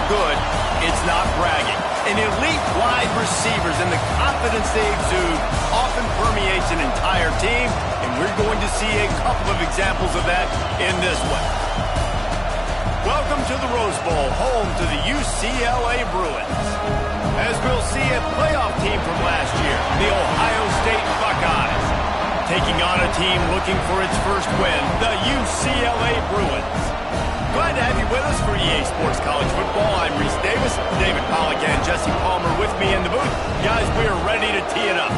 good, it's not bragging. An elite wide receivers and the confidence they exude often permeates an entire team, and we're going to see a couple of examples of that in this one. Welcome to the Rose Bowl, home to the UCLA Bruins. As we'll see a playoff team from last year, the Ohio State Buckeyes, taking on a team looking for its first win, the UCLA Bruins. Glad to have you with us for EA Sports College Football. I'm Reese Davis, David Pollack and Jesse Palmer with me in the booth. Guys, we are ready to tee it up.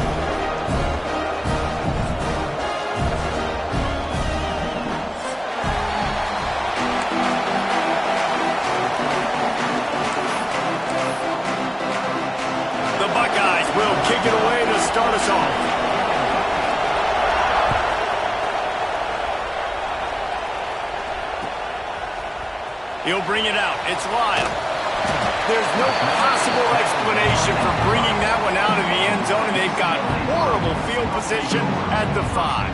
The Buckeyes will kick it away to start us off. He'll bring it out. It's Lyle. There's no possible explanation for bringing that one out of the end zone, and they've got horrible field position at the 5.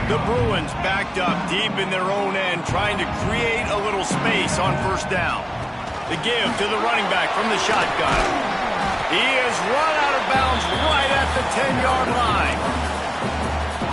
The Bruins backed up deep in their own end, trying to create a little space on first down. The give to the running back from the shotgun. He is run out of bounds right at the 10-yard line.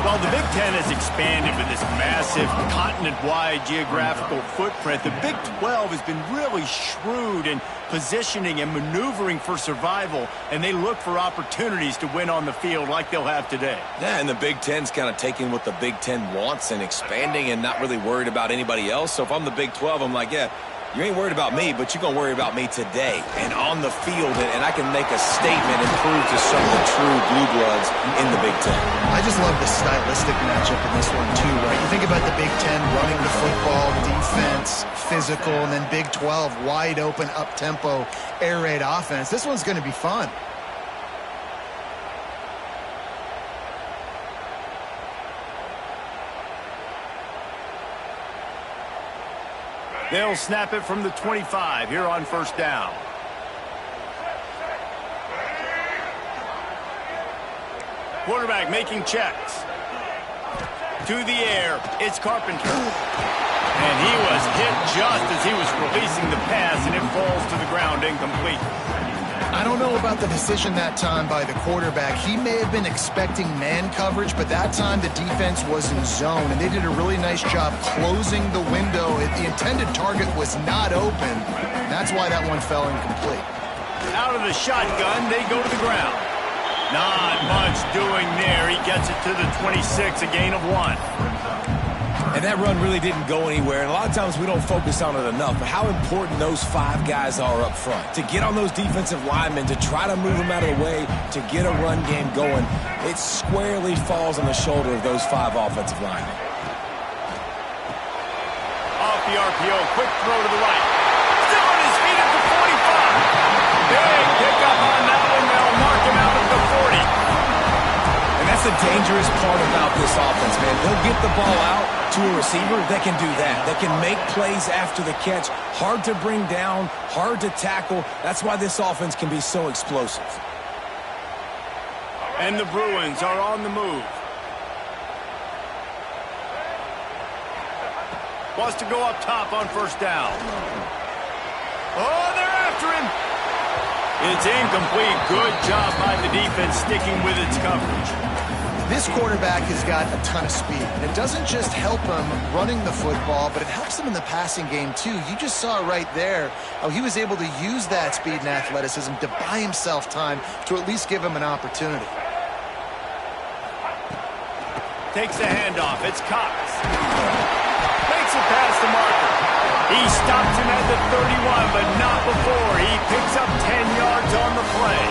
Well, the Big Ten has expanded with this massive continent-wide geographical footprint. The Big 12 has been really shrewd in positioning and maneuvering for survival, and they look for opportunities to win on the field like they'll have today. Yeah, and the Big Ten's kind of taking what the Big Ten wants and expanding and not really worried about anybody else. So if I'm the Big 12, I'm like, yeah, you ain't worried about me, but you're going to worry about me today and on the field, and I can make a statement and prove to some of the true blue bloods in the Big Ten. I just love the stylistic matchup in this one, too, right? You think about the Big Ten running the football, defense, physical, and then Big 12, wide open, up-tempo, air raid offense. This one's going to be fun. They'll snap it from the 25 here on first down. Quarterback making checks. To the air, it's Carpenter. And he was hit just as he was releasing the pass, and it falls to the ground incomplete. I don't know about the decision that time by the quarterback. He may have been expecting man coverage, but that time the defense was in zone, and they did a really nice job closing the window. The intended target was not open. That's why that one fell incomplete. Out of the shotgun, they go to the ground. Not much doing there. He gets it to the 26, a gain of 1. And that run really didn't go anywhere. And a lot of times we don't focus on it enough. But how important those 5 guys are up front. To get on those defensive linemen, to try to move them out of the way, to get a run game going, it squarely falls on the shoulder of those 5 offensive linemen. Off the RPO, quick throw to the right. Still on his feet at the 45. Big pickup on that one. They'll mark him out at the 40. And that's the dangerous part about this offense, man. They'll get the ball out to a receiver. They can do that. They can make plays after the catch. Hard to bring down, hard to tackle. That's why this offense can be so explosive. And the Bruins are on the move. Wants to go up top on first down. Oh, they're after him. It's incomplete. Good job by the defense sticking with its coverage. This quarterback has got a ton of speed. And it doesn't just help him running the football, but it helps him in the passing game, too. You just saw right there how he was able to use that speed and athleticism to buy himself time to at least give him an opportunity. Takes the handoff. It's Cox. Makes it past the marker. He stops him at the 31, but not before. He picks up 10 yards on the play.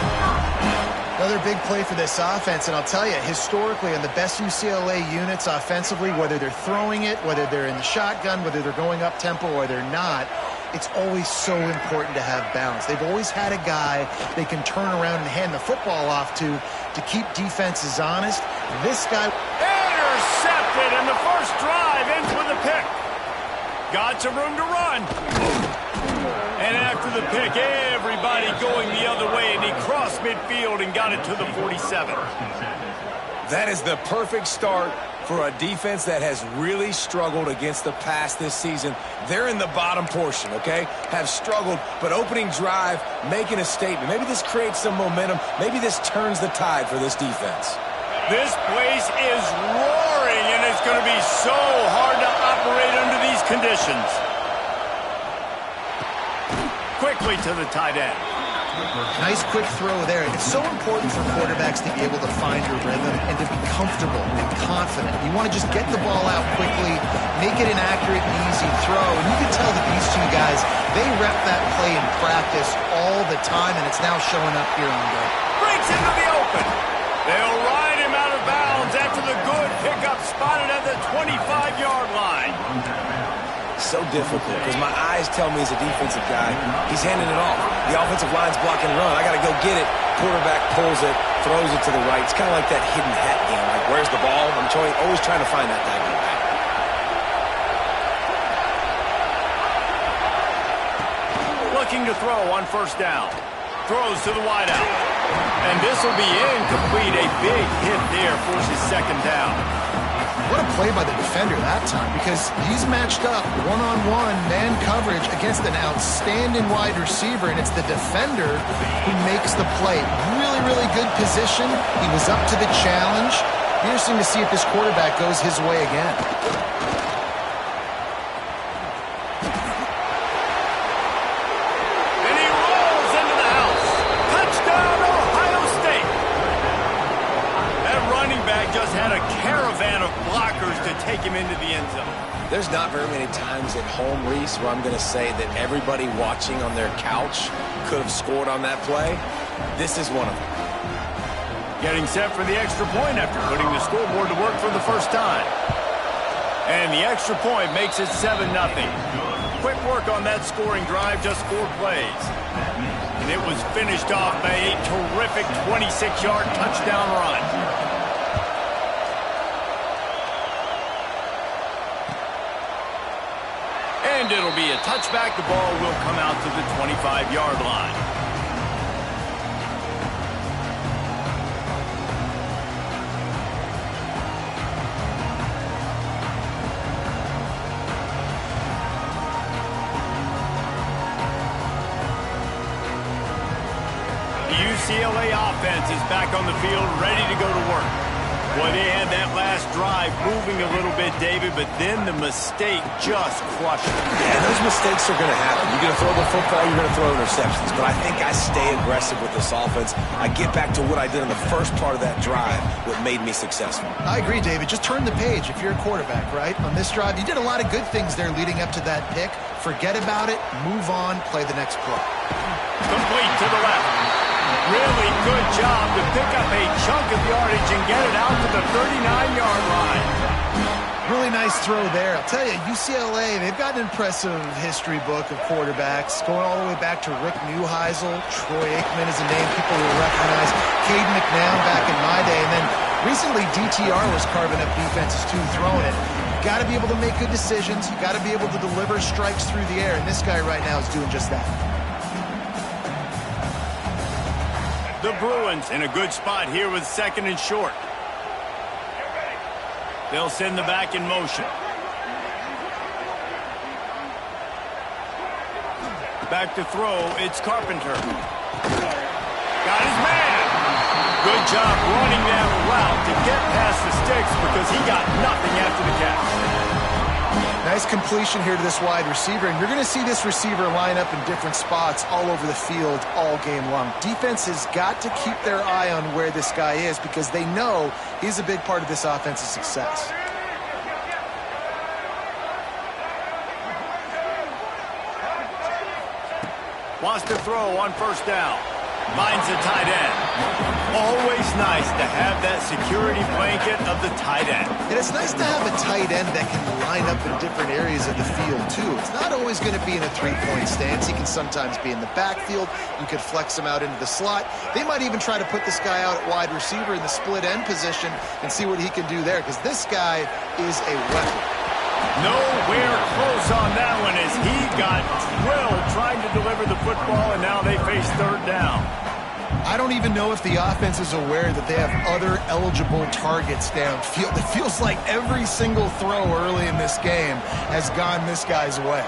Another big play for this offense, and I'll tell you, historically, on the best UCLA units offensively, whether they're throwing it, whether they're in the shotgun, whether they're going up-tempo or they're not, it's always so important to have balance. They've always had a guy they can turn around and hand the football off to keep defenses honest. This guy... Intercepted, and the first drive ends with a pick. Got some room to run. And after the pick, everybody going the other way, and he crossed midfield and got it to the 47. That is the perfect start For a defense that has really struggled against the pass this season, they're in the bottom portion, okay? Have struggled, but opening drive, making a statement. Maybe this creates some momentum. Maybe this turns the tide for this defense. This place is roaring, and it's going to be so hard to operate under these conditions. Quickly to the tight end. Nice quick throw there. It's so important for quarterbacks to be able to find your rhythm and to be comfortable and confident. You want to just get the ball out quickly, make it an accurate and easy throw. And you can tell that these two guys, they rep that play in practice all the time, and it's now showing up here on the Breaks into the open. They'll ride him out of bounds after the good pickup spotted at the 25-yard line. So difficult because my eyes tell me as a defensive guy, he's handing it off. The offensive line's blocking run. I got to go get it. Quarterback pulls it, throws it to the right. It's kind of like that hidden hat game. Like, where's the ball? I'm always trying to find that diagonal back. Looking to throw on first down. Throws to the wideout. And this will be incomplete. A big hit there forces second down. What a play by the defender that time, because he's matched up one-on-one man coverage against an outstanding wide receiver, and it's the defender who makes the play. Really, really good position. He was up to the challenge. Interesting to see if this quarterback goes his way again. And he rolls into the house. Touchdown, Ohio State. That running back just had a caravan of blockers to take him into the end zone. There's not very many times at home, Reese, where I'm going to say that everybody watching on their couch could have scored on that play. This is one of them. Getting set for the extra point after putting the scoreboard to work for the first time. And the extra point makes it 7-0. Quick work on that scoring drive, just 4 plays. And it was finished off by a terrific 26-yard touchdown run. And it'll be a touchback. The ball will come out to the 25-yard line. The UCLA offense is back on the field, ready to go to work. Boy, they had that last drive moving a little bit, David, but then the mistake just crushed them. Yeah, those mistakes are going to happen. You're going to throw the football, you're going to throw interceptions. But I think I stay aggressive with this offense. I get back to what I did in the first part of that drive, what made me successful. I agree, David. Just turn the page if you're a quarterback, right? On this drive, you did a lot of good things there leading up to that pick. Forget about it, move on, play the next play. Complete to the left. Really good job to pick up a chunk of yardage and get it out to the 39-yard line. Really nice throw there. I'll tell you, UCLA, they've got an impressive history book of quarterbacks, going all the way back to Rick Neuheisel. Troy Aikman is a name people will recognize. Caden McNown back in my day. And then recently, DTR was carving up defenses too, throwing it. You got to be able to make good decisions. You got to be able to deliver strikes through the air. And this guy right now is doing just that. The Bruins in a good spot here with second and short. They'll send the back in motion. Back to throw, it's Carpenter. Got his man. Good job running that route to get past the sticks because he got nothing after the catch. Nice completion here to this wide receiver, and you're going to see this receiver line up in different spots all over the field all game long. Defense has got to keep their eye on where this guy is because they know he's a big part of this offense's success. Wants to throw on first down. Finds the tight end. Always nice to have that security blanket of the tight end. And it's nice to have a tight end that can line up in different areas of the field, too. It's not always going to be in a three-point stance. He can sometimes be in the backfield. You could flex him out into the slot. They might even try to put this guy out at wide receiver in the split end position and see what he can do there, because this guy is a weapon. Nowhere close on that one as he got drilled trying to deliver the football, and now they face third down. I don't even know if the offense is aware that they have other eligible targets downfield. It feels like every single throw early in this game has gone this guy's way.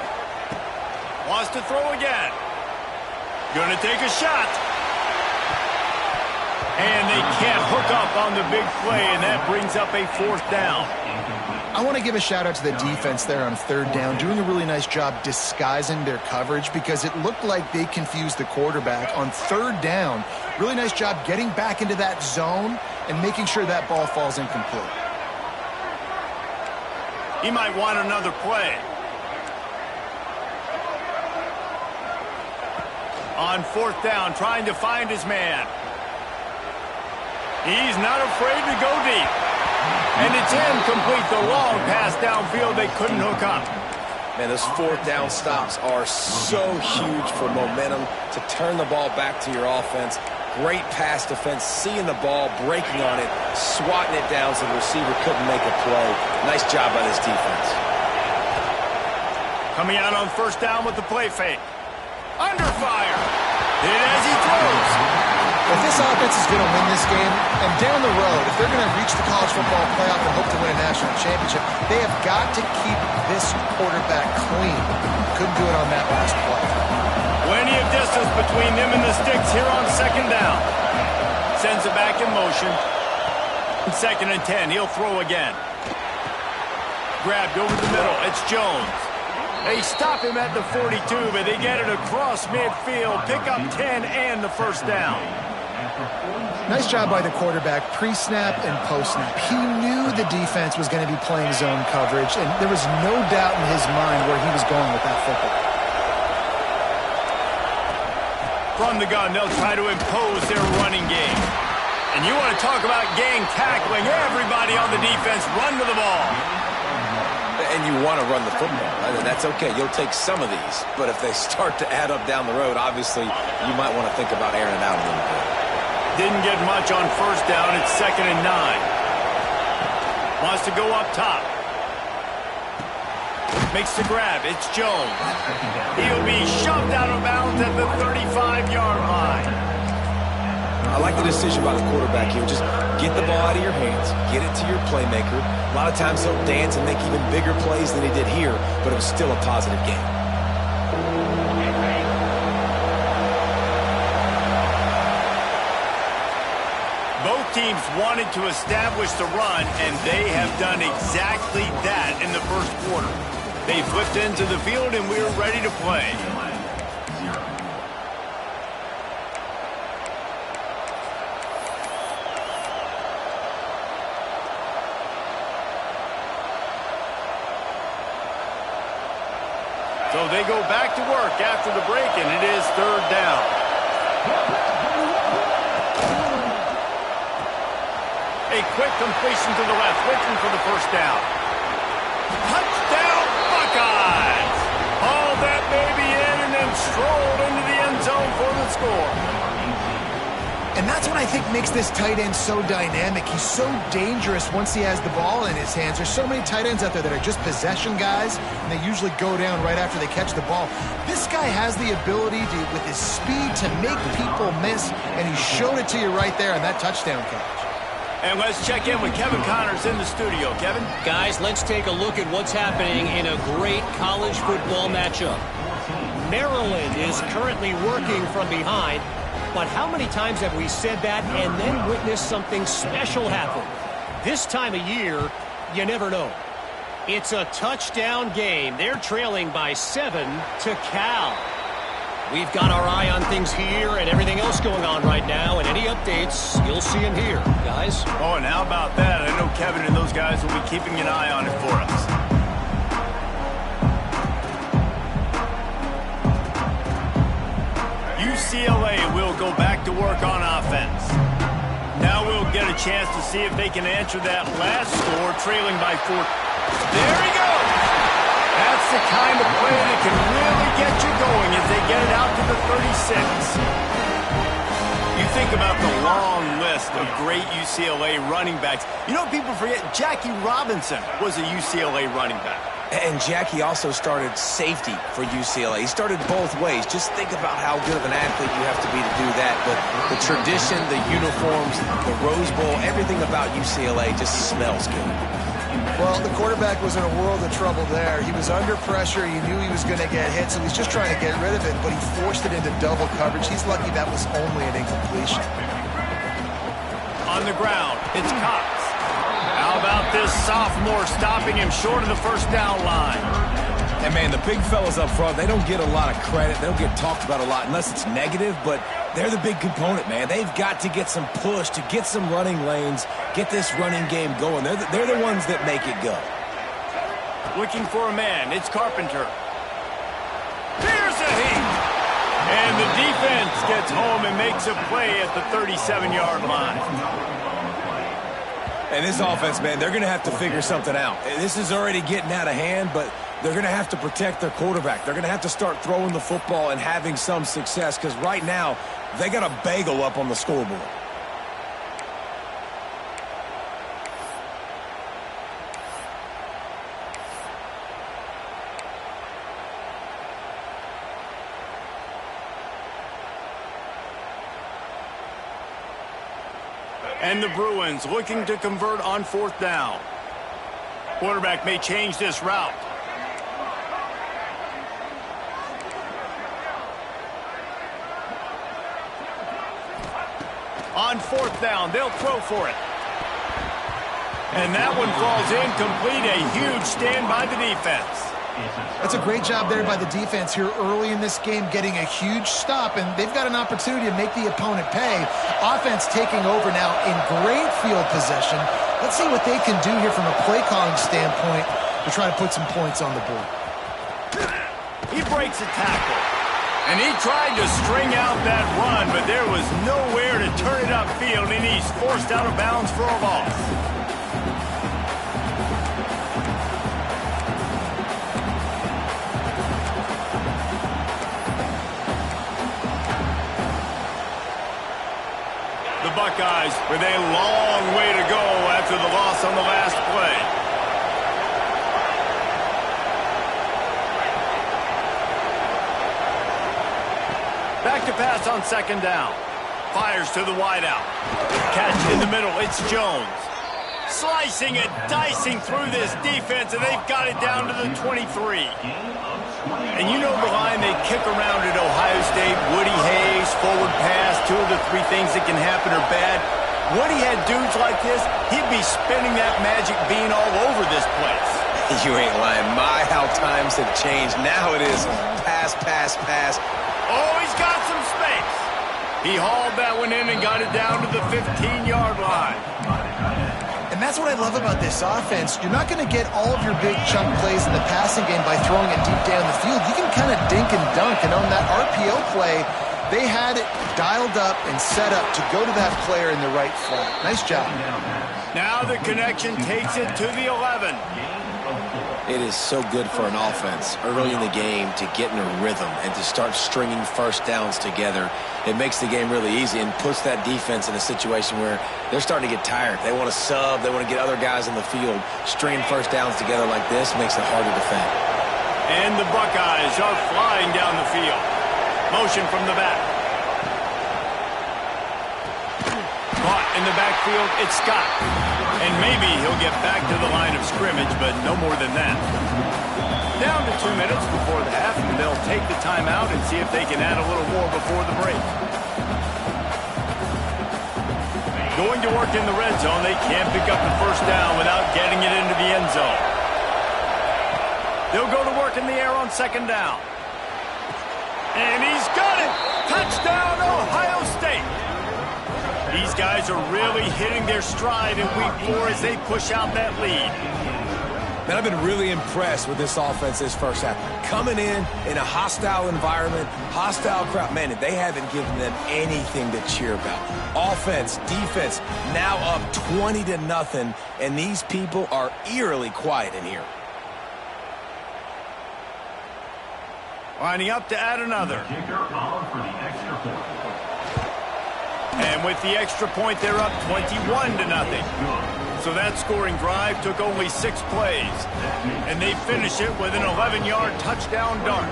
Wants to throw again. Gonna take a shot. And they can't hook up on the big play, and that brings up a 4th down. I want to give a shout out to the defense there on 3rd down, doing a really nice job disguising their coverage because it looked like they confused the quarterback on 3rd down. Really nice job getting back into that zone and making sure that ball falls incomplete. He might want another play. On 4th down, trying to find his man. He's not afraid to go deep. And it's incomplete. The long pass downfield, they couldn't hook up. Man, those 4th down stops are so huge for momentum to turn the ball back to your offense. Great pass defense, seeing the ball, breaking on it, swatting it down so the receiver couldn't make a play. Nice job by this defense. Coming out on 1st down with the play fake. Under fire. Hit as he throws. If this offense is going to win this game, and down the road, if they're going to reach the college football playoff and hope to win a national championship, they have got to keep this quarterback clean. Couldn't do it on that last play. Plenty of distance between them and the sticks here on 2nd down. Sends it back in motion. 2nd and 10. He'll throw again. Grabbed over the middle. It's Jones. They stop him at the 42, but they get it across midfield. Pick up 10 and the 1st down. Nice job by the quarterback, pre-snap and post-snap. He knew the defense was going to be playing zone coverage, and there was no doubt in his mind where he was going with that football. From the gun, they'll try to impose their running game. And you want to talk about gang tackling. Everybody on the defense run to the ball. And you want to run the football. That's okay. You'll take some of these. But if they start to add up down the road, obviously you might want to think about airing it out a little bit. Didn't get much on 1st down. It's 2nd and 9. Wants to go up top. Makes the grab. It's Jones. He'll be shoved out of bounds at the 35-yard line. I like the decision by the quarterback here. Just get the ball out of your hands. Get it to your playmaker. A lot of times he'll dance and make even bigger plays than he did here, but it was still a positive game. Both teams wanted to establish the run, and they have done exactly that in the 1st quarter. They flipped into the field, and we're ready to play. So they go back to work after the break, and it is 3rd down. A quick completion to the left, looking for the 1st down. Touchdown, Buckeyes! Hauled that baby in and then strolled into the end zone for the score. And that's what I think makes this tight end so dynamic. He's so dangerous once he has the ball in his hands. There's so many tight ends out there that are just possession guys, and they usually go down right after they catch the ball. This guy has the ability to, with his speed, to make people miss, and he showed it to you right there on that touchdown catch. And let's check in with Kevin Connors in the studio. Kevin? Guys, let's take a look at what's happening in a great college football matchup. Maryland is currently working from behind. But how many times have we said that and then witnessed something special happen? This time of year, you never know. It's a touchdown game. They're trailing by 7 to Cal. We've got our eye on things here and everything else going on right now, and any updates, you'll see them here, guys. Oh, and how about that? I know Kevin and those guys will be keeping an eye on it for us. UCLA will go back to work on offense. Now we'll get a chance to see if they can answer that last score, trailing by 4. There he goes! That's the kind of play that can really get you going as they get it out to the 36. You think about the long list of great UCLA running backs. You know, people forget Jackie Robinson was a UCLA running back. And Jackie also started safety for UCLA. He started both ways. Just think about how good of an athlete you have to be to do that. But the tradition, the uniforms, the Rose Bowl, everything about UCLA just smells good. Well, the quarterback was in a world of trouble there. He was under pressure. You knew he was going to get hit, so he's just trying to get rid of it, but he forced it into double coverage. He's lucky that was only an incompletion. On the ground, it's Cox. How about this sophomore stopping him short of the first down line? And, man, the big fellas up front, they don't get a lot of credit. They don't get talked about a lot unless it's negative, but they're the big component, man. They've got to get some push, to get some running lanes, get this running game going. They're the ones that make it go. Looking for a man. It's Carpenter. Here's a heat. And the defense gets home and makes a play at the 37-yard line. And this offense, man, they're going to have to figure something out. This is already getting out of hand, but they're going to have to protect their quarterback. They're going to have to start throwing the football and having some success because right now they got a bagel up on the scoreboard. And the Bruins looking to convert on fourth down. Quarterback may change this route. On fourth down, they'll throw for it. And that one falls incomplete. A huge stand by the defense. That's a great job there by the defense here early in this game, getting a huge stop, and they've got an opportunity to make the opponent pay. Offense taking over now in great field possession. Let's see what they can do here from a play-calling standpoint to try to put some points on the board. He breaks a tackle, and he tried to string out that run, but there was nowhere to turn it upfield, and he's forced out of bounds for a loss. Buckeyes with a long way to go after the loss on the last play. Back to pass on second down. Fires to the wideout. Catch in the middle. It's Jones. Slicing and dicing through this defense, and they've got it down to the 23. And you know the line they kick around at Ohio State, Woody Hayes, forward pass, 2 of the 3 things that can happen are bad. Woody had dudes like this, he'd be spinning that magic bean all over this place. You ain't lying. My, how times have changed. Now it is pass, pass, pass. Oh, he's got some space. He hauled that one in and got it down to the 15-yard line. And that's what I love about this offense. You're not going to get all of your big chunk plays in the passing game by throwing it deep down the field. You can kind of dink and dunk. And on that RPO play, they had it dialed up and set up to go to that player in the right flat. Nice job. Now the connection takes it to the 11. It is so good for an offense early in the game to get in a rhythm and to start stringing first downs together. It makes the game really easy and puts that defense in a situation where they're starting to get tired. They want to sub. They want to get other guys in the field. Stringing first downs together like this makes it hard to defend. And the Buckeyes are flying down the field. Motion from the back. Caught in the backfield, it's Scott. And maybe he'll get back to the line of scrimmage, but no more than that. Down to 2 minutes before the half, and they'll take the timeout and see if they can add a little more before the break. Going to work in the red zone, they can't pick up the first down without getting it into the end zone. They'll go to work in the air on second down. And he's got it! Touchdown, Ohio State! These guys are really hitting their stride in week 4 as they push out that lead. Man, I've been really impressed with this offense this first half. Coming in a hostile environment, hostile crowd. Man, they haven't given them anything to cheer about. Offense, defense, now up 20-0, and these people are eerily quiet in here. Lining up to add another. And with the extra point, they're up 21-0. So that scoring drive took only 6 plays, and they finish it with an 11-yard touchdown dart.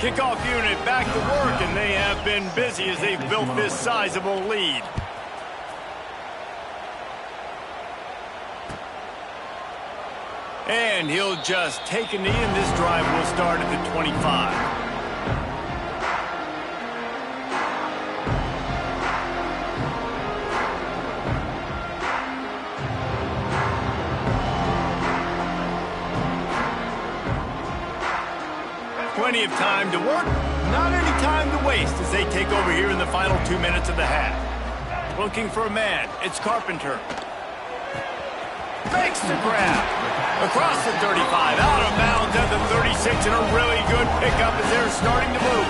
Kickoff unit back to work, and they have been busy as they've built this sizable lead. And he'll just take a knee, and this drive will start at the 25. Plenty of time to work, not any time to waste as they take over here in the final 2 minutes of the half. Looking for a man, it's Carpenter. Makes the grab. Across the 35, out of bounds at the 36, and a really good pickup as they're starting to move.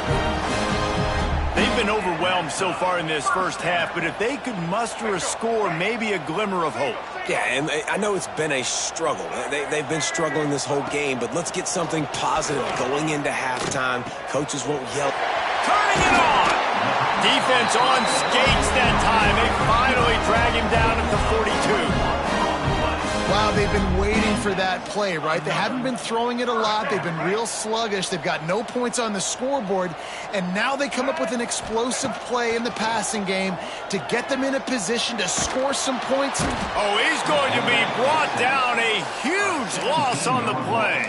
They've been overwhelmed so far in this first half, but if they could muster a score, maybe a glimmer of hope. Yeah, and I know it's been a struggle. They've been struggling this whole game, but let's get something positive going into halftime. Coaches won't yell. Turning it on! Defense on skates that time. They finally drag him down at the 42. Wow, they've been waiting for that play, right? They haven't been throwing it a lot. They've been real sluggish. They've got no points on the scoreboard. And now they come up with an explosive play in the passing game to get them in a position to score some points. Oh, he's going to be brought down. A huge loss on the play.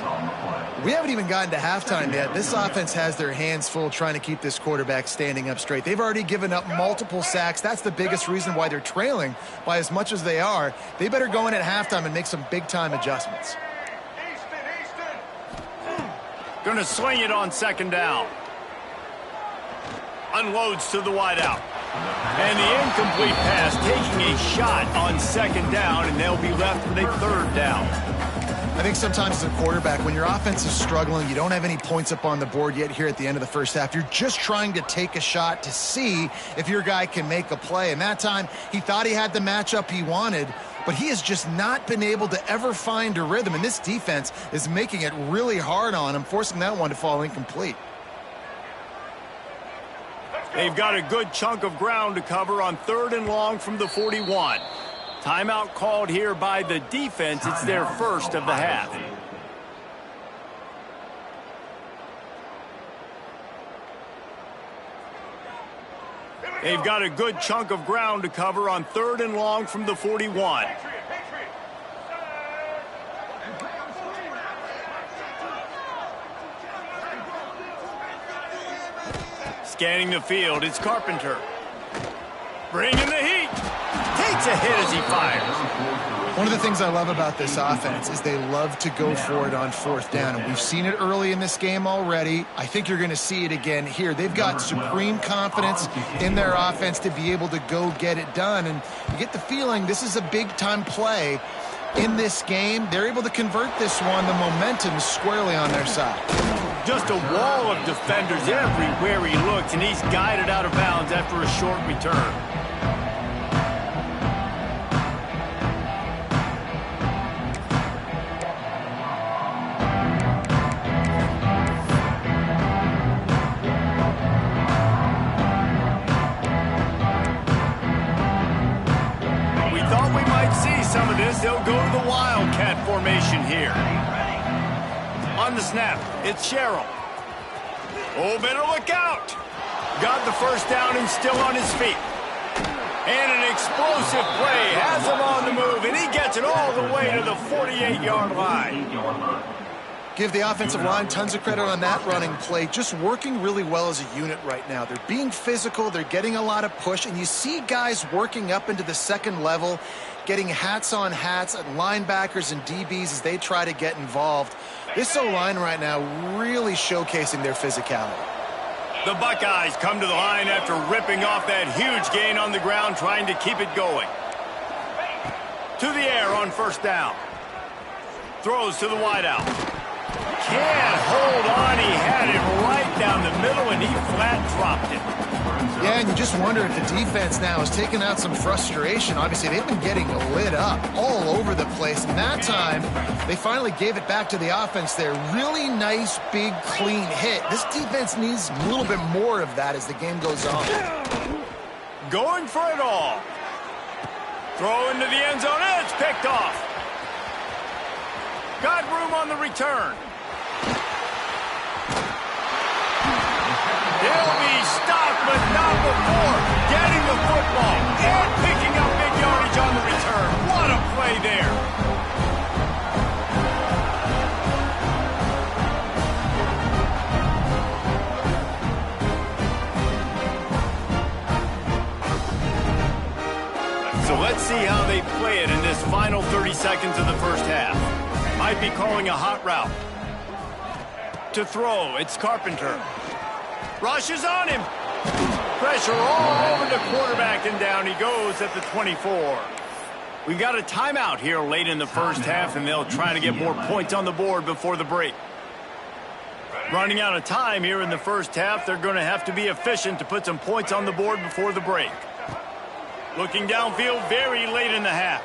We haven't even gotten to halftime yet. This offense has their hands full trying to keep this quarterback standing up straight. They've already given up multiple sacks. That's the biggest reason why they're trailing by as much as they are. They better go in at halftime and make some big-time adjustments. Going to swing it on second down. Unloads to the wideout. And the incomplete pass taking a shot on second down, and they'll be left with a third down. I think sometimes as a quarterback, when your offense is struggling, you don't have any points up on the board yet here at the end of the first half. You're just trying to take a shot to see if your guy can make a play. And that time, he thought he had the matchup he wanted, but he has just not been able to ever find a rhythm. And this defense is making it really hard on him, forcing that one to fall incomplete. They've got a good chunk of ground to cover on 3rd and long from the 41. Timeout called here by the defense. It's their first of the half. They've got a good chunk of ground to cover on 3rd and long from the 41. Scanning the field, it's Carpenter. Bringing the heat. Takes a hit as he fires. One of the things I love about this offense is they love to go for it on 4th down. And we've seen it early in this game already. I think you're going to see it again here. They've got supreme confidence in their offense to be able to go get it done. And you get the feeling this is a big-time play in this game. They're able to convert this one. The momentum is squarely on their side. Just a wall of defenders everywhere he looks, and he's guided out of bounds after a short return. We thought we might see some of this. They'll go to the Wildcat formation here. On the snap, it's Sherrill. Oh, better look out. Got the first down and still on his feet. And an explosive play has him on the move, and he gets it all the way to the 48-yard line. Give the offensive line tons of credit on that running play. Just working really well as a unit right now. They're being physical. They're getting a lot of push. And you see guys working up into the second level, getting hats on hats at linebackers and DBs as they try to get involved. This O-line right now really showcasing their physicality. The Buckeyes come to the line after ripping off that huge gain on the ground, trying to keep it going. To the air on 1st down. Throws to the wideout. Can't hold on. He had it right down the middle, and he flat dropped it. Yeah, and you just wonder if the defense now has taken out some frustration. Obviously, they've been getting lit up all over the place. And that time, they finally gave it back to the offense there. Really nice, big, clean hit. This defense needs a little bit more of that as the game goes on. Going for it all. Throw into the end zone, and it's picked off. Got room on the return. He'll be stopped, but not before getting the football and picking up big yardage on the return. What a play there. So let's see how they play it in this final 30 seconds of the first half. Might be calling a hot route. To throw, it's Carpenter. Rushes on him. Pressure all over the quarterback, and down he goes at the 24. We got a timeout here late in the first half, and they'll try to get more points on the board before the break. Running out of time here in the first half, they're going to have to be efficient to put some points on the board before the break. Looking downfield very late in the half.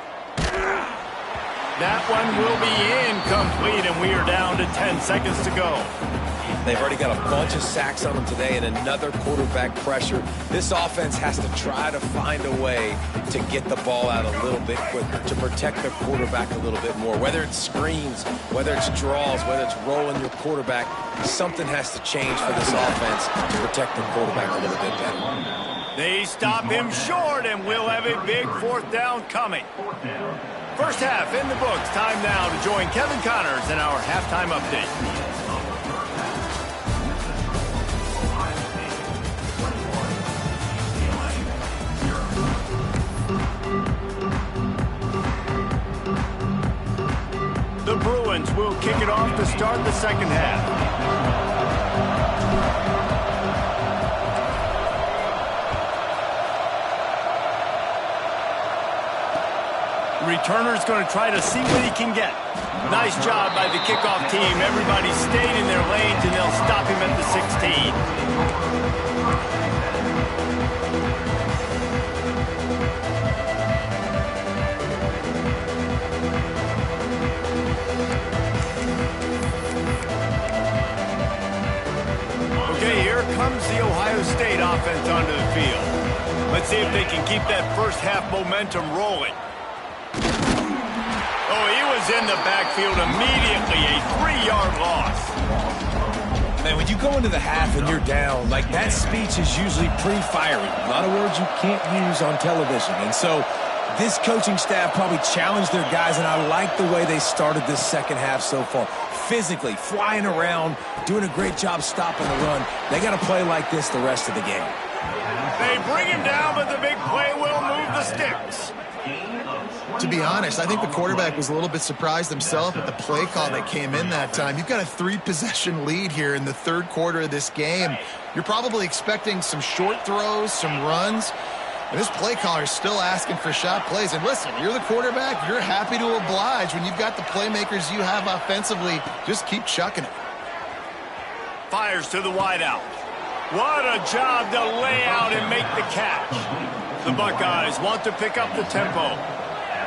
That one will be incomplete, and we are down to 10 seconds to go. They've already got a bunch of sacks on them today and another quarterback pressure. This offense has to try to find a way to get the ball out a little bit quicker, to protect their quarterback a little bit more. Whether it's screens, whether it's draws, whether it's rolling your quarterback, something has to change for this offense to protect the quarterback a little bit better. They stop him short, and we'll have a big fourth down coming. First half in the books. Time now to join Kevin Connors in our halftime update. The Bruins will kick it off to start the second half. Returner's going to try to see what he can get. Nice job by the kickoff team. Everybody stayed in their lanes, and they'll stop him at the 16. Okay, here comes the Ohio State offense onto the field. Let's see if they can keep that first half momentum rolling. Oh, he was in the backfield immediately, a 3-yard loss. Man, when you go into the half and you're down, like that speech is usually pretty fiery. A lot of words you can't use on television. And so this coaching staff probably challenged their guys, and I like the way they started this second half so far. Physically, flying around, doing a great job stopping the run. They got to play like this the rest of the game. They bring him down, but the big play will move the sticks. To be honest, I think the quarterback was a little bit surprised himself at the play call that came in that time. You've got a 3-possession lead here in the third quarter of this game. You're probably expecting some short throws, some runs. And this play caller is still asking for shot plays. And listen, you're the quarterback. You're happy to oblige when you've got the playmakers you have offensively. Just keep chucking it. Fires to the wideout. What a job to lay out and make the catch. The Buckeyes want to pick up the tempo.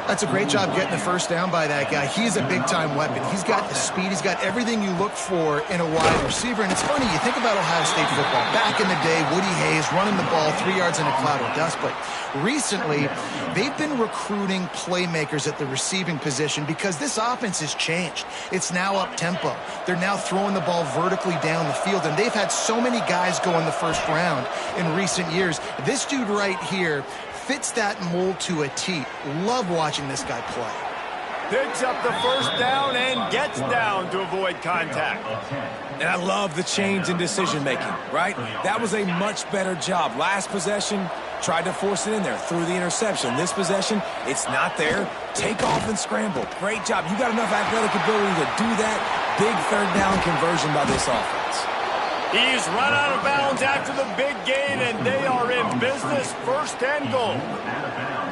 That's a great job getting the first down by that guy. He's a big-time weapon. He's got the speed. He's got everything you look for in a wide receiver. And it's funny, you think about Ohio State football. Back in the day, Woody Hayes running the ball 3 yards in a cloud of dust. But recently, they've been recruiting playmakers at the receiving position because this offense has changed. It's now up-tempo. They're now throwing the ball vertically down the field. And they've had so many guys go in the first round in recent years. This dude right here fits that mold to a T. Love watching this guy play. Picks up the first down and gets down to avoid contact. And I love the change in decision-making, right? That was a much better job. Last possession, tried to force it in there, threw the interception. This possession, it's not there. Take off and scramble. Great job. You got enough athletic ability to do that. Big third down conversion by this offense. He's run out of bounds after the big gain, and they are in business, first and goal.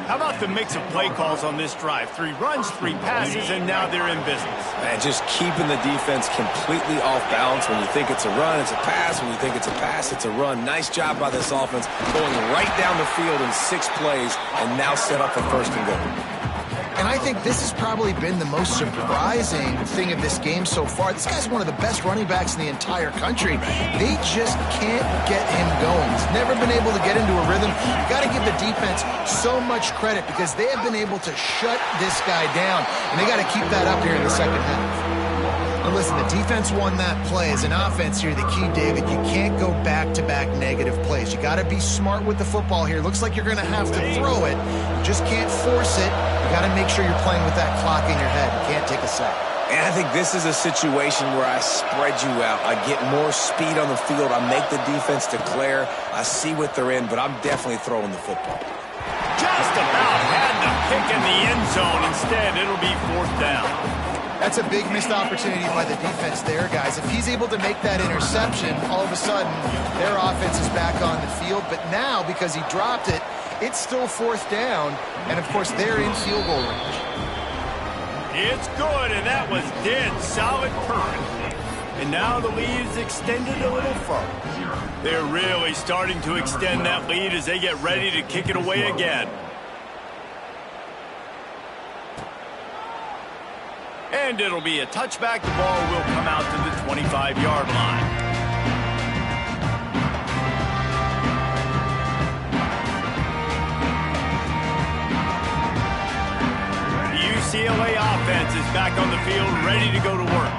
How about the mix of play calls on this drive? 3 runs, 3 passes, and now they're in business. And just keeping the defense completely off balance. When you think it's a run, it's a pass. When you think it's a pass, it's a run. Nice job by this offense, going right down the field in 6 plays, and now set up for first and goal. And I think this has probably been the most surprising thing of this game so far. This guy's one of the best running backs in the entire country. They just can't get him going. He's never been able to get into a rhythm. You've got to give the defense so much credit because they have been able to shut this guy down, and they got to keep that up here in the second half. Now listen, the defense won that play. As an offense here, the key, David, you can't go back-to-back negative plays. You got to be smart with the football here. Looks like you're going to have to throw it. You just can't force it. You got to make sure you're playing with that clock in your head. You can't take a sack. And I think this is a situation where I spread you out. I get more speed on the field. I make the defense declare. I see what they're in, but I'm definitely throwing the football. Just about had the pick in the end zone. Instead, it'll be 4th down. That's a big missed opportunity by the defense there, guys. If he's able to make that interception, all of a sudden, their offense is back on the field. But now, because he dropped it, it's still 4th down. And, of course, they're in field goal range. It's good, and that was dead solid perfect. And now the lead is extended a little further. They're really starting to extend that lead as they get ready to kick it away again. And it'll be a touchback. The ball will come out to the 25-yard line. The UCLA offense is back on the field, ready to go to work.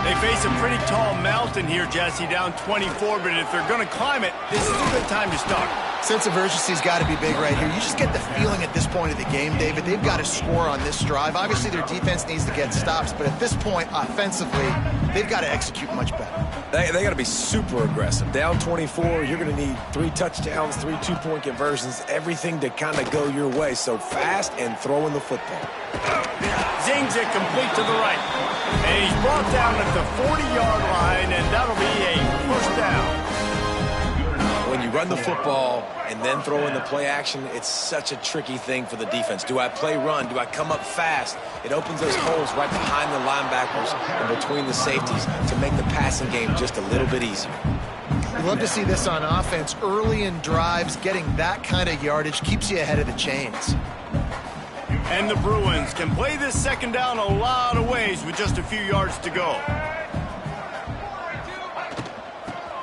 They face a pretty tall mountain here, Jesse, down 24, but if they're going to climb it, this is a good time to start. Sense of urgency's got to be big right here. You just get the feeling at this point of the game, David, they've got to score on this drive. Obviously, their defense needs to get stops, but at this point, offensively, they've got to execute much better. They got to be super aggressive. Down 24, you're going to need 3 touchdowns, 3 two-point conversions, everything to kind of go your way. So fast and throwing the football. Zings it complete to the right. And he's brought down at the 40-yard line, and that'll be a first down. When you run the football and then throw in the play action, it's such a tricky thing for the defense. Do I play run? Do I come up fast? It opens those holes right behind the linebackers and between the safeties to make the passing game just a little bit easier. We love to see this on offense. Early in drives, getting that kind of yardage keeps you ahead of the chains. And the Bruins can play this second down a lot of ways with just a few yards to go.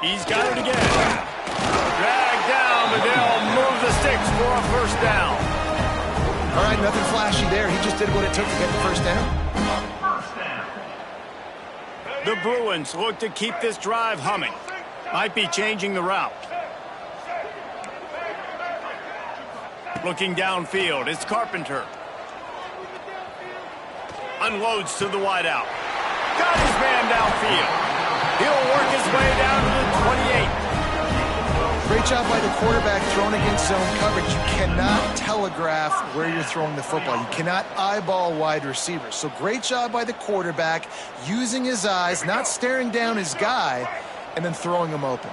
He's got it again. Dragged down, but they'll move the sticks for a first down. All right, nothing flashy there. He just did what it took to get the first down. The Bruins look to keep this drive humming. Might be changing the route. Looking downfield, it's Carpenter. Unloads to the wideout. Got his man downfield. He'll work his way down to the 28. Great job by the quarterback throwing against zone coverage. You cannot telegraph where you're throwing the football. You cannot eyeball wide receivers. So great job by the quarterback using his eyes, not staring down his guy, and then throwing him open.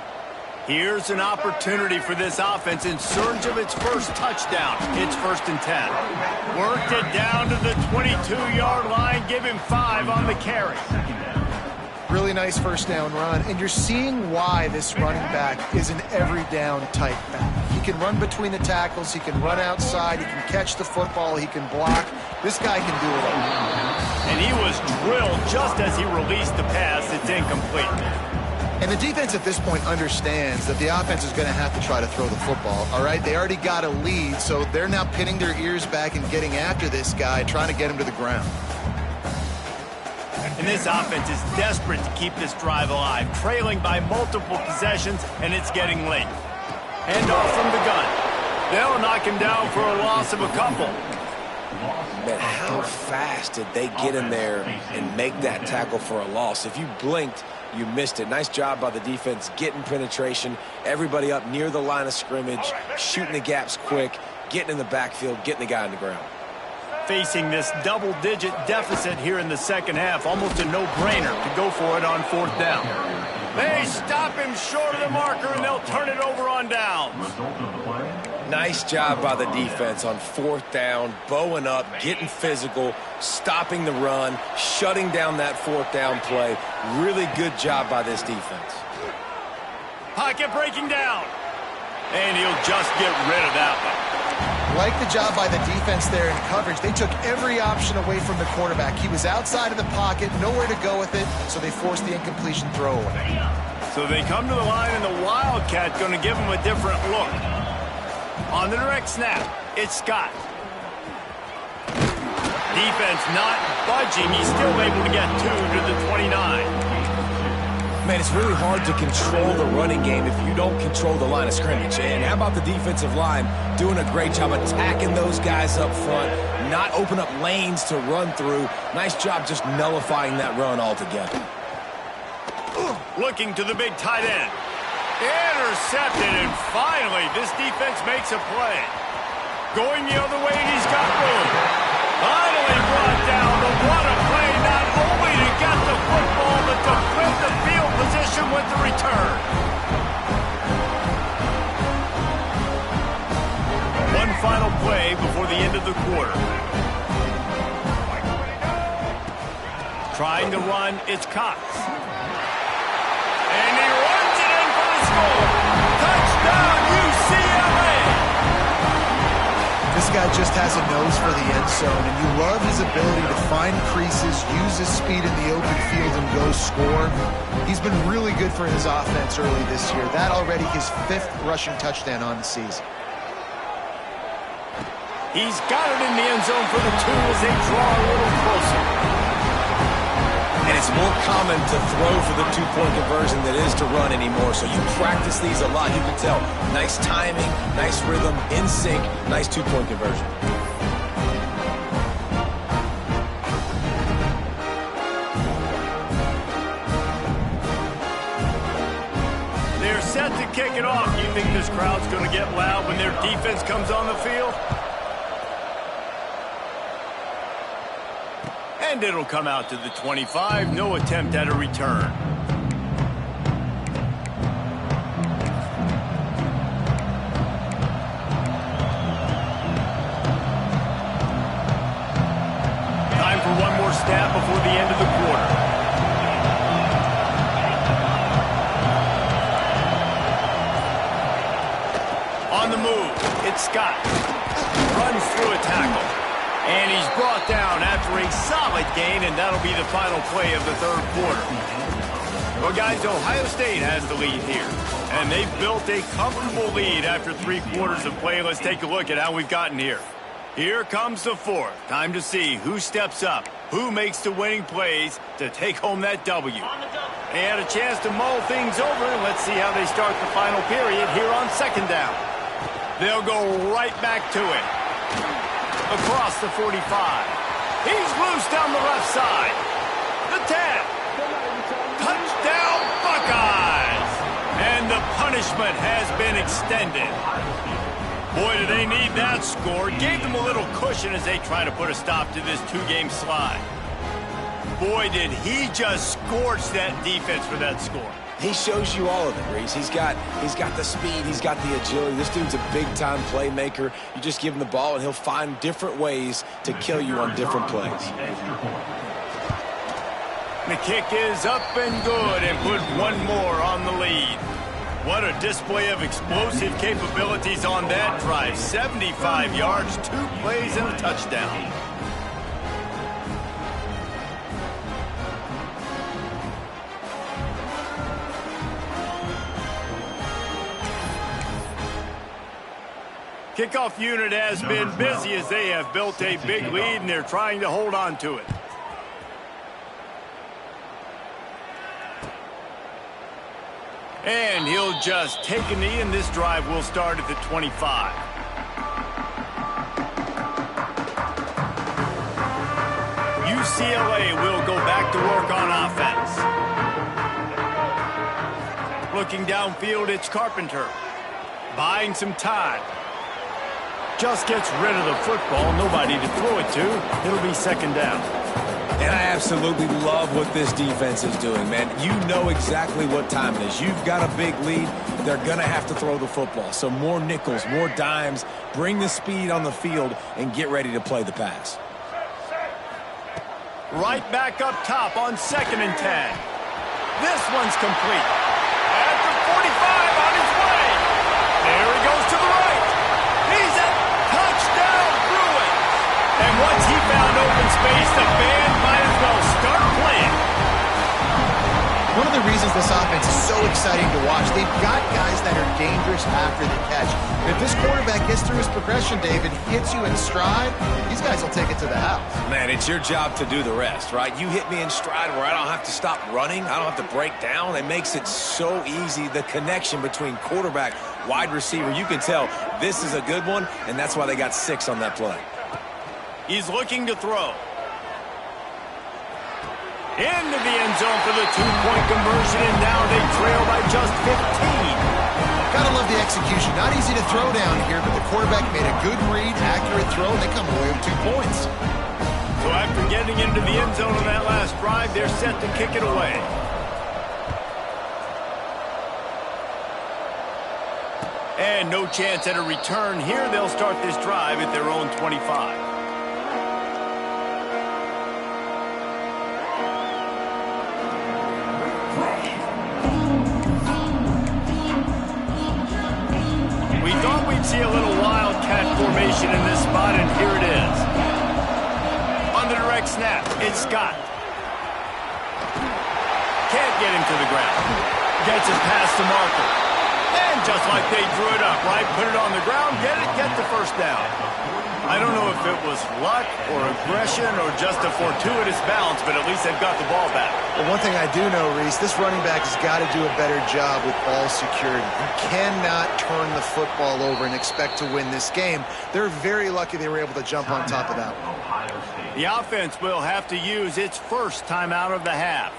Here's an opportunity for this offense in search of its first touchdown. It's 1st and 10. Worked it down to the 22-yard line. Give him 5 on the carry. Really nice first down run, and you're seeing why this running back is an every down type back. He can run between the tackles, he can run outside, he can catch the football, he can block. This guy can do it all. And he was drilled just as he released the pass. It's incomplete. And the defense at this point understands that the offense is going to have to try to throw the football, all right? They already got a lead, so they're now pinning their ears back and getting after this guy, trying to get him to the ground. And this offense is desperate to keep this drive alive, trailing by multiple possessions, and it's getting late. Hand off from the gun. They'll knock him down for a loss of a couple. Man, how fast did they get in there and make that tackle for a loss? If you blinked, you missed it. Nice job by the defense getting penetration. Everybody up near the line of scrimmage, shooting the gaps quick, getting in the backfield, getting the guy on the ground. Facing this double-digit deficit here in the second half, almost a no-brainer to go for it on 4th down. They stop him short of the marker, and they'll turn it over on downs. Nice job by the defense on fourth down, bowing up, getting physical, stopping the run, shutting down that fourth down play. Really good job by this defense. Pocket breaking down. And he'll just get rid of that one. Like the job by the defense there in coverage. They took every option away from the quarterback. He was outside of the pocket, nowhere to go with it, so they forced the incompletion throw away. So they come to the line, and the Wildcat going to give him a different look. On the direct snap, it's Scott. Defense not budging. He's still able to get 2 to the 29. Man, it's really hard to control the running game if you don't control the line of scrimmage. And how about the defensive line doing a great job attacking those guys up front, not open up lanes to run through. Nice job just nullifying that run altogether. Looking to the big tight end. Intercepted, and finally this defense makes a play. Going the other way, and he's got room. Finally brought down, but what a play, not only to get the football, but to flip the field position with the return. One final play before the end of the quarter. Trying to run, it's Cox. And he runs it in for the score. Touchdown, UCLA! This guy just has a nose for the end zone, and you love his ability to find creases, use his speed in the open field, and go score. He's been really good for his offense early this year. That already his 5th rushing touchdown on the season. He's got it in the end zone for the 2 as they draw a little closer. And it's more common to throw for the 2-point conversion than it is to run anymore. So you practice these a lot. You can tell. Nice timing, nice rhythm, in sync, nice 2-point conversion. They're set to kick it off. You think this crowd's going to get loud when their defense comes on the field? And it'll come out to the 25. No attempt at a return. Time for one more snap before the end of the quarter. On the move, it's Scott. Runs through a tackle. And he's brought down after a solid gain, and that'll be the final play of the third quarter. Well, guys, Ohio State has the lead here, and they've built a comfortable lead after 3 quarters of play. Let's take a look at how we've gotten here. Here comes the 4th. Time to see who steps up, who makes the winning plays to take home that W. They had a chance to mull things over, and let's see how they start the final period here on 2nd down. They'll go right back to it. Across the 45. He's loose down the left side. The 10. Touchdown, Buckeyes! And the punishment has been extended. Boy, do they need that score. Gave them a little cushion as they try to put a stop to this 2-game slide. Boy, did he just scorch that defense for that score. He shows you all of it, Reese. He's got the speed. He's got the agility. This dude's a big-time playmaker. You just give him the ball, and he'll find different ways to kill you on different plays. The kick is up and good, and put one more on the lead. What a display of explosive capabilities on that drive. 75 yards, 2 plays, and a touchdown. Kickoff unit has been busy as they have built a big lead, and they're trying to hold on to it. And he'll just take a knee, and this drive will start at the 25. UCLA will go back to work on offense. Looking downfield, it's Carpenter. Buying some time. Just gets rid of the football. Nobody to throw it to. It'll be 2nd down. And I absolutely love what this defense is doing, man. You know exactly what time it is. You've got a big lead. they're going to have to throw the football. So more nickels, more dimes, bring the speed on the field, and get ready to play the pass. Right back up top on 2nd and 10. This one's complete. At the 45 on his way. There he goes to the right. He's a touchdown Bruins. And once he found open space, the band might as well start playing. One of the reasons this offense is so exciting to watch, they've got guys that are dangerous after the catch. If this quarterback gets through his progression, David, hits you in stride, these guys will take it to the house. Man, it's your job to do the rest, right? You hit me in stride where I don't have to stop running. I don't have to break down. It makes it so easy. The connection between quarterback, wide receiver, you can tell this is a good one, and that's why they got 6 on that play. He's looking to throw. Into the end zone for the 2-point conversion, and now they trail by just 15. Gotta love the execution. Not easy to throw down here, but the quarterback made a good read, accurate throw, and they come away with 2 points. So after getting into the end zone on that last drive, they're set to kick it away. And no chance at a return here. They'll start this drive at their own 25. See a little wildcat formation in this spot, and here it is. On the direct snap, it's Scott. Can't get him to the ground. Gets it past the marker. And just like they drew it up, right? Put it on the ground, get the first down. I don't know if it was luck or aggression or just a fortuitous bounce, but at least they've got the ball back. Well, one thing I do know, Reese, this running back has got to do a better job with ball security. You cannot turn the football over and expect to win this game. They're very lucky they were able to jump on top of that one. The offense will have to use its first timeout of the half.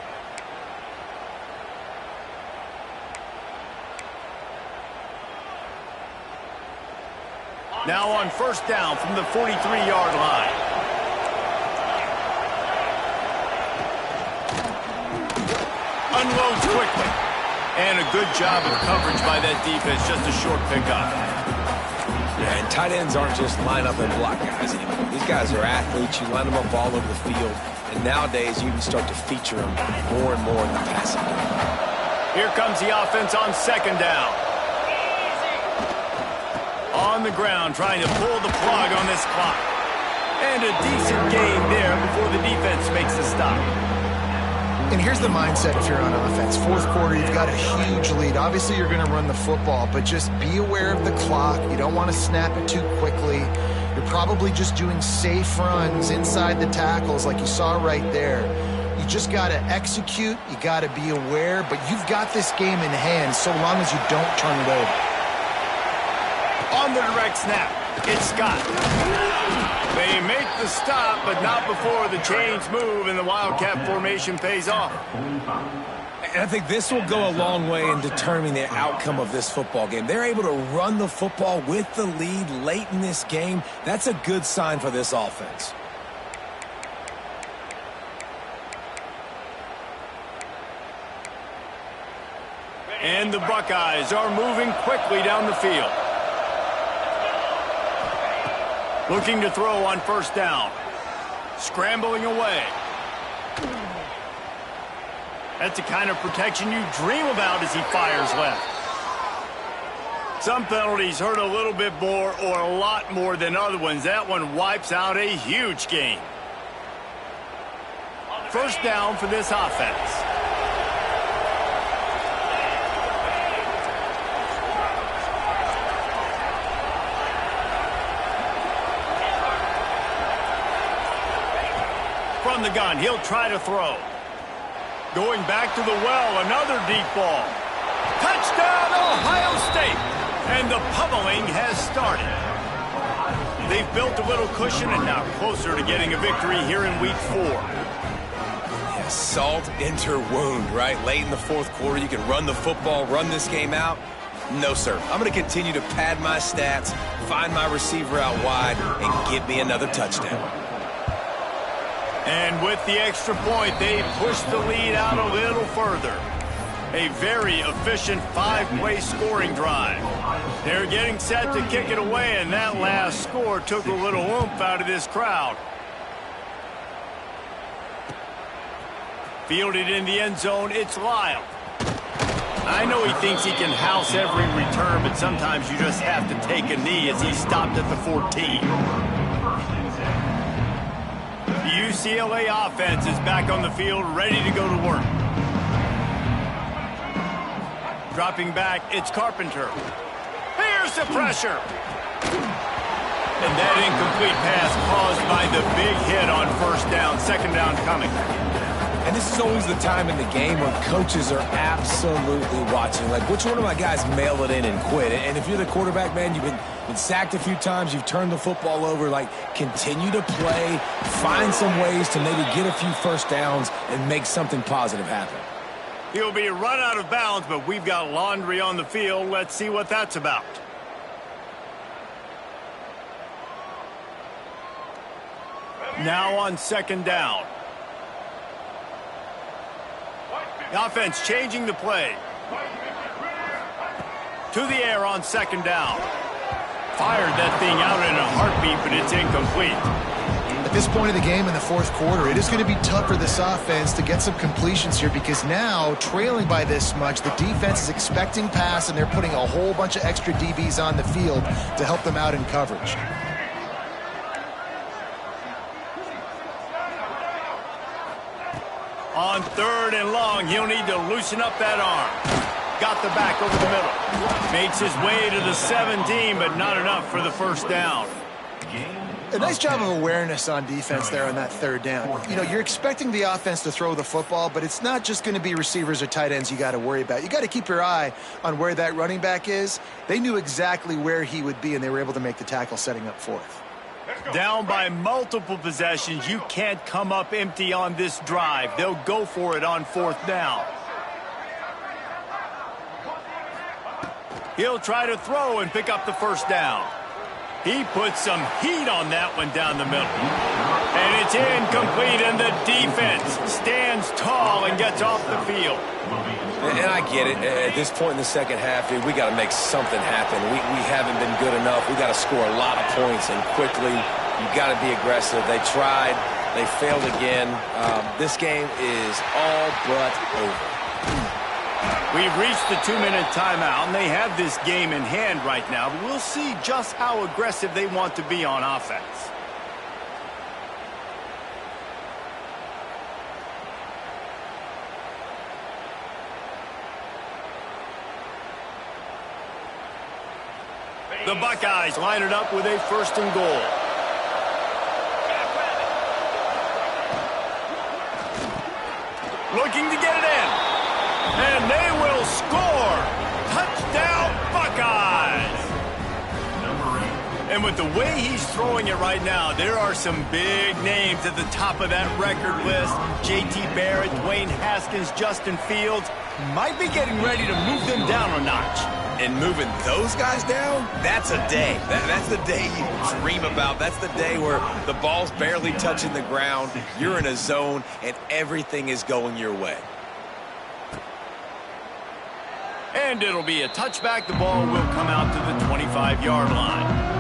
Now on first down from the 43-yard line. Unloads quickly. And a good job of coverage by that defense. Just a short pickup. Yeah, and tight ends aren't just line up and block guys anymore. These guys are athletes. You line them up all over the field. And nowadays, you can start to feature them more and more in the passing game. Here comes the offense on 2nd down. On the ground, trying to pull the plug on this clock. And a decent gain there before the defense makes the stop. And here's the mindset if you're on offense. 4th quarter, you've got a huge lead. Obviously, you're going to run the football, but just be aware of the clock. You don't want to snap it too quickly. You're probably just doing safe runs inside the tackles like you saw right there. You just got to execute. You got to be aware, but you've got this game in hand so long as you don't turn it over. On the direct snap, it's Scott. They make the stop, but not before the chains move and the Wildcat formation pays off. And I think this will go a long way in determining the outcome of this football game. They're able to run the football with the lead late in this game. That's a good sign for this offense. And the Buckeyes are moving quickly down the field. Looking to throw on first down. Scrambling away. That's the kind of protection you dream about as he fires left. Some penalties hurt a little bit more or a lot more than other ones. That one wipes out a huge game. First down for this offense. From the gun, he'll try to throw. Going back to the well, another deep ball. Touchdown, Ohio State! And the pummeling has started. They've built a little cushion and now closer to getting a victory here in week 4. Yeah, salt enter wound, right? Late in the 4th quarter, you can run the football, run this game out. No, sir. I'm going to continue to pad my stats, find my receiver out wide, and give me another touchdown. And with the extra point, they push the lead out a little further. A very efficient 5-play scoring drive. They're getting set to kick it away, and that last score took a little oomph out of this crowd. Fielded in the end zone, it's Lyle. I know he thinks he can house every return, but sometimes you just have to take a knee as he stopped at the 14. The UCLA offense is back on the field, ready to go to work. Dropping back, it's Carpenter. Here's the pressure. And that incomplete pass caused by the big hit on first down. Second down coming. And this is always the time in the game when coaches are absolutely watching. Like, which one of my guys mail it in and quit? And if you're the quarterback, man, you've been sacked a few times, you've turned the football over. Like, continue to play, find some ways to maybe get a few first downs and make something positive happen. He'll be run out of bounds, but we've got laundry on the field. Let's see what that's about. Now on second down. The offense changing the play. To the air on second down. Fired that thing out in a heartbeat, but it's incomplete. At this point of the game in the fourth quarter, it is going to be tough for this offense to get some completions here because now, trailing by this much, the defense is expecting pass, and they're putting a whole bunch of extra DBs on the field to help them out in coverage. On third and long, he'll need to loosen up that arm. Got the back over the middle. Makes his way to the 17, but not enough for the first down. A nice job of awareness on defense there on that third down. You know, you're expecting the offense to throw the football, but it's not just going to be receivers or tight ends you got to worry about. You got to keep your eye on where that running back is. They knew exactly where he would be, and they were able to make the tackle setting up fourth. Down by multiple possessions, you can't come up empty on this drive. They'll go for it on fourth down. He'll try to throw and pick up the first down. He puts some heat on that one down the middle. And it's incomplete, and the defense stands tall and gets off the field. And I get it. At this point in the second half, dude, we got to make something happen. We haven't been good enough. We got to score a lot of points, and quickly. You got to be aggressive. They tried. They failed again. This game is all but over. We've reached the 2-minute timeout, and they have this game in hand right now. But we'll see just how aggressive they want to be on offense. The Buckeyes line it up with a first and goal. Looking to get it in. And they will score. Touchdown, Buckeyes. And with the way he's throwing it right now, there are some big names at the top of that record list. J.T. Barrett, Dwayne Haskins, Justin Fields might be getting ready to move them down a notch. And moving those guys down, that's a day. That's the day you dream about. That's the day where the ball's barely touching the ground, you're in a zone, and everything is going your way. And it'll be a touchback. The ball will come out to the 25-yard line.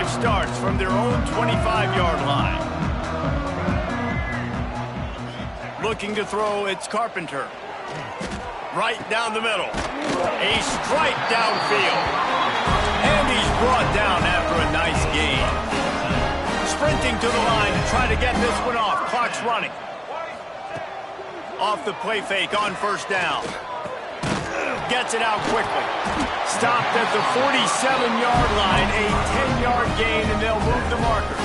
Starts from their own 25-yard line. Looking to throw, it's Carpenter. Right down the middle. A strike downfield. And he's brought down after a nice gain. Sprinting to the line to try to get this one off. Clock's running. Off the play fake on first down. Gets it out quickly. Stopped at the 47-yard line. A 10-yard gain, and they'll move the markers.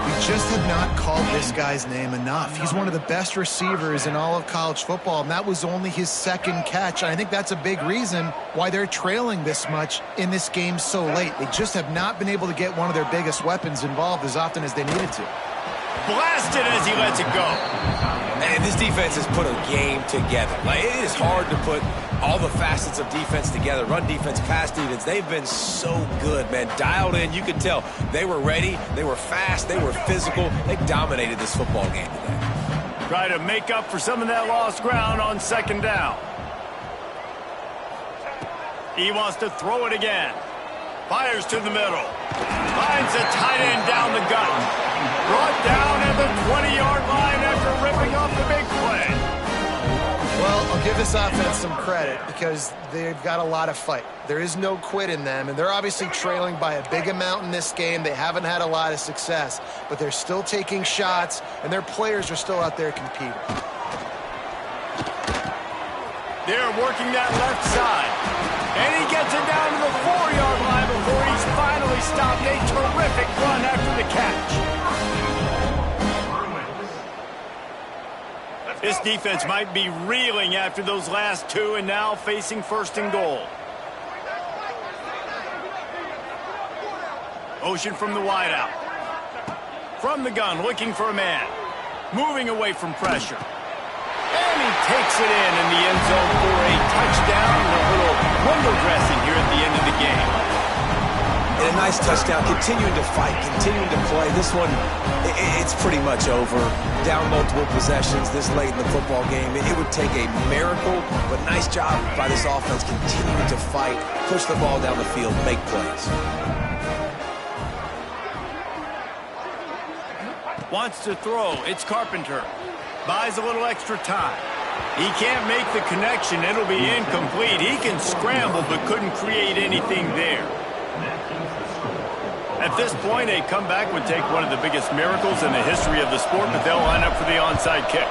We just have not called this guy's name enough. He's one of the best receivers in all of college football, and that was only his second catch. I think that's a big reason why they're trailing this much in this game so late. They just have not been able to get one of their biggest weapons involved as often as they needed to. Blasted as he lets it go. And this defense has put a game together. Like, it is hard to put all the facets of defense together. Run defense, pass defense. They've been so good, man. Dialed in. You could tell they were ready. They were fast. They were physical. They dominated this football game today. Try to make up for some of that lost ground on second down. He wants to throw it again. Fires to the middle. Finds a tight end down the gut. Brought down at the 20-yard line after ripping off the big play. Well, I'll give this offense some credit because they've got a lot of fight. There is no quit in them, and they're obviously trailing by a big amount in this game. They haven't had a lot of success, but they're still taking shots, and their players are still out there competing. They're working that left side. And he gets it down to the 4-yard line before he's finally stopped. A terrific run after the catch. This defense might be reeling after those last two and now facing first and goal. Motion from the wideout. From the gun, looking for a man. Moving away from pressure. And he takes it in the end zone for a touchdown and a little window dressing here at the end of the game. And a nice touchdown, continuing to fight, continuing to play. This one, it's pretty much over. Down multiple possessions this late in the football game. It would take a miracle, but nice job by this offense continuing to fight, push the ball down the field, make plays. Wants to throw. It's Carpenter. Buys a little extra time. He can't make the connection. It'll be incomplete. He can scramble but couldn't create anything there. At this point, a comeback would take one of the biggest miracles in the history of the sport, but they'll line up for the onside kick.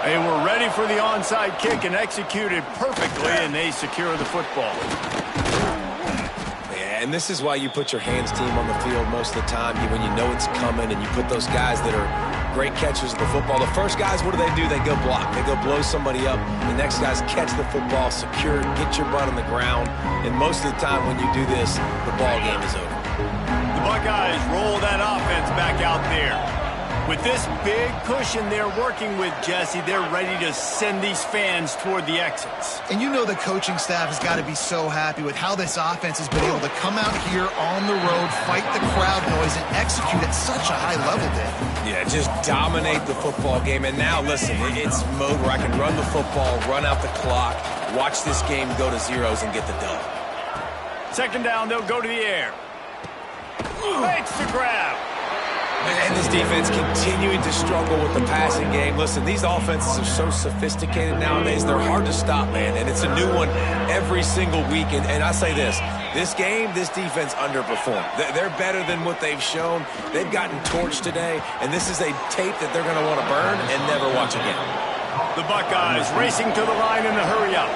They were ready for the onside kick and executed perfectly, and they secure the football. And this is why you put your hands team on the field most of the time when you know it's coming, and you put those guys that are great catchers of the football. The first guys, what do? They go block. They go blow somebody up. The next guys catch the football, secure it, get your butt on the ground. And most of the time when you do this, the ball game is over. The Buckeyes roll that offense back out there. With this big cushion they're working with, Jesse, they're ready to send these fans toward the exits. And you know the coaching staff has got to be so happy with how this offense has been able to come out here on the road, fight the crowd noise, and execute at such a high level, Dave. Yeah, just dominate the football game. And now, listen, it's mode where I can run the football, run out the clock, watch this game go to zeros and get the dub. Second down, they'll go to the air. Makes the grab. And this defense continuing to struggle with the passing game. Listen, these offenses are so sophisticated nowadays. They're hard to stop, man. And it's a new one every single week. And I say this game, this defense underperformed. They're better than what they've shown. They've gotten torched today. And this is a tape that they're going to want to burn and never watch again. The Buckeyes racing to the line in the hurry up.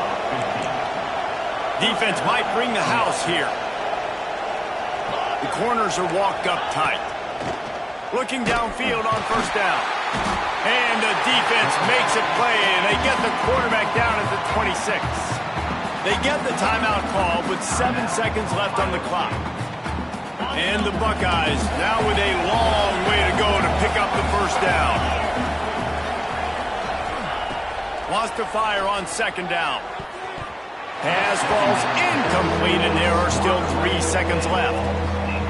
Defense might bring the house here. The corners are walked up tight. Looking downfield on first down. And the defense makes it play, and they get the quarterback down at the 26. They get the timeout call with 7 seconds left on the clock. And the Buckeyes now with a long way to go to pick up the first down. Wants to fire on second down. Pass falls incomplete, and there are still 3 seconds left.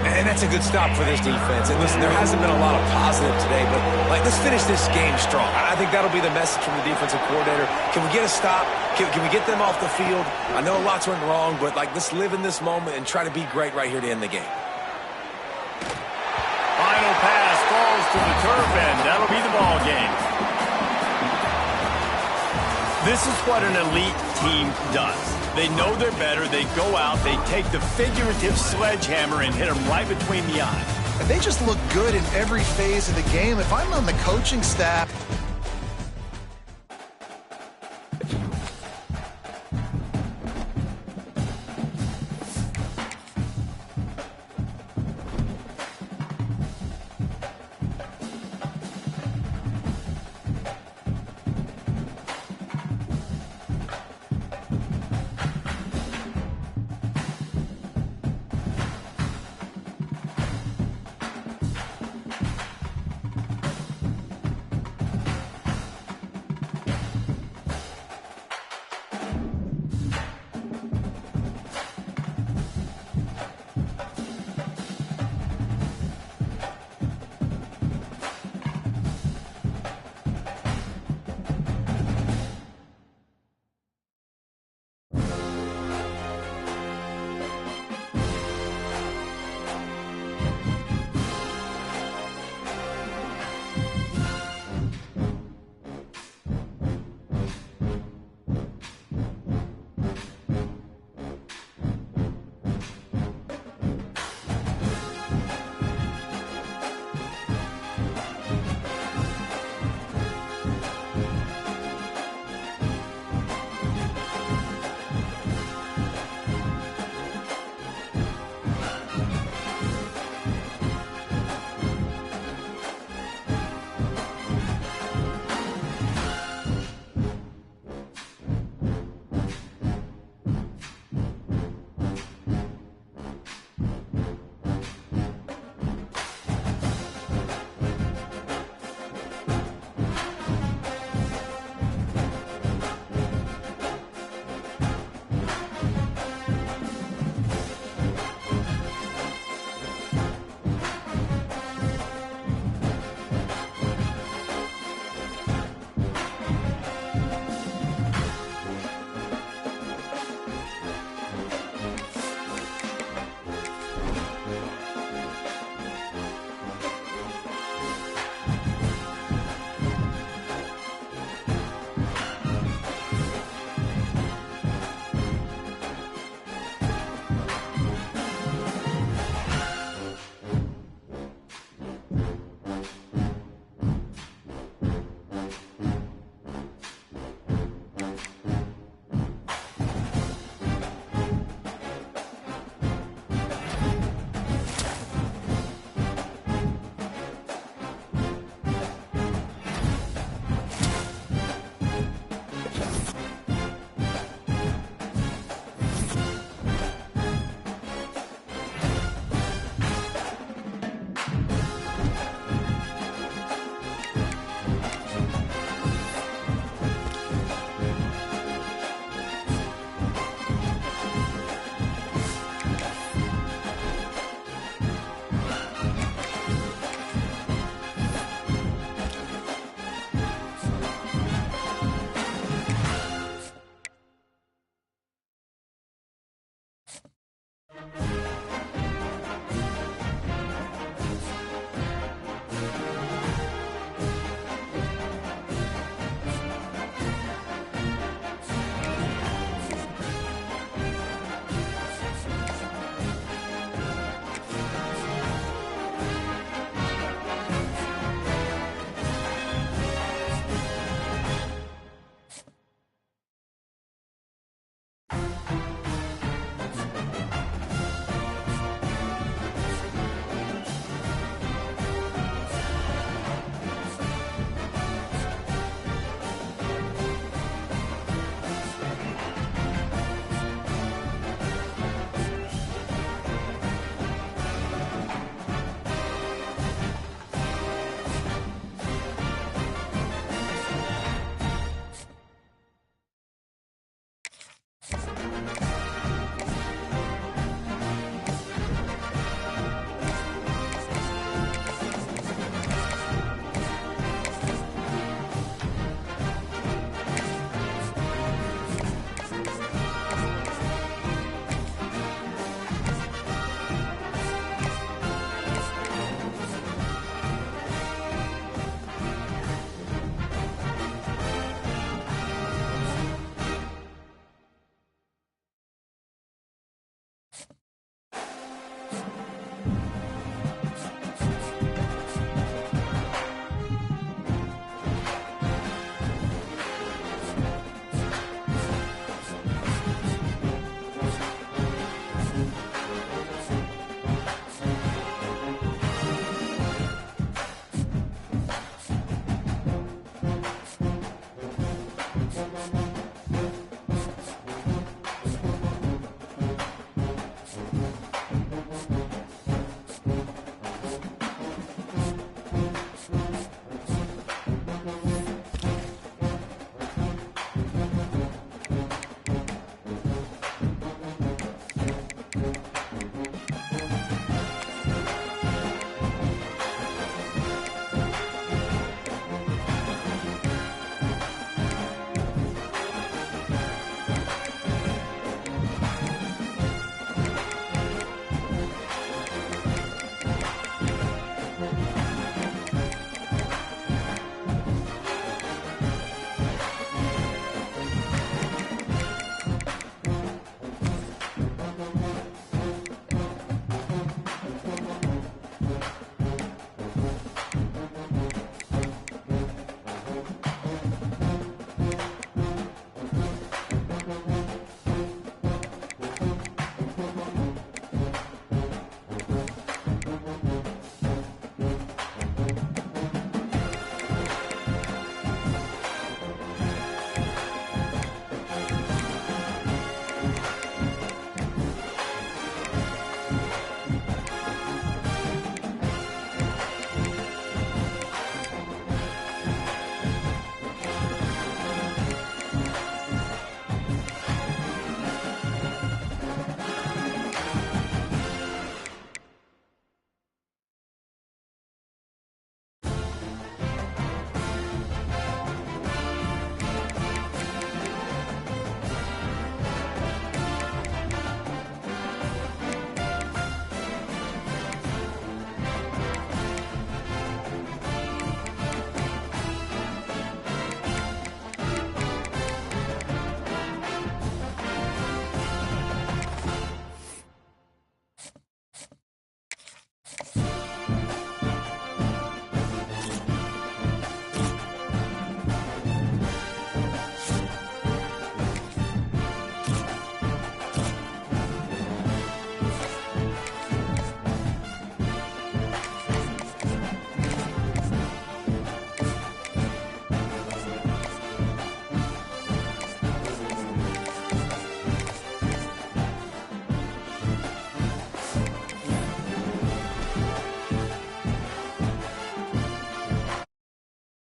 And that's a good stop for this defense. And listen, there hasn't been a lot of positive today, but let's finish this game strong. I think that'll be the message from the defensive coordinator. Can we get a stop? Can we get them off the field? I know lots went wrong, but let's live in this moment and try to be great right here to end the game. Final pass falls to the turf, and that'll be the ball game. This is what an elite team does. They know they're better. They go out. They take the figurative sledgehammer and hit them right between the eyes. And they just look good in every phase of the game. If I'm on the coaching staff,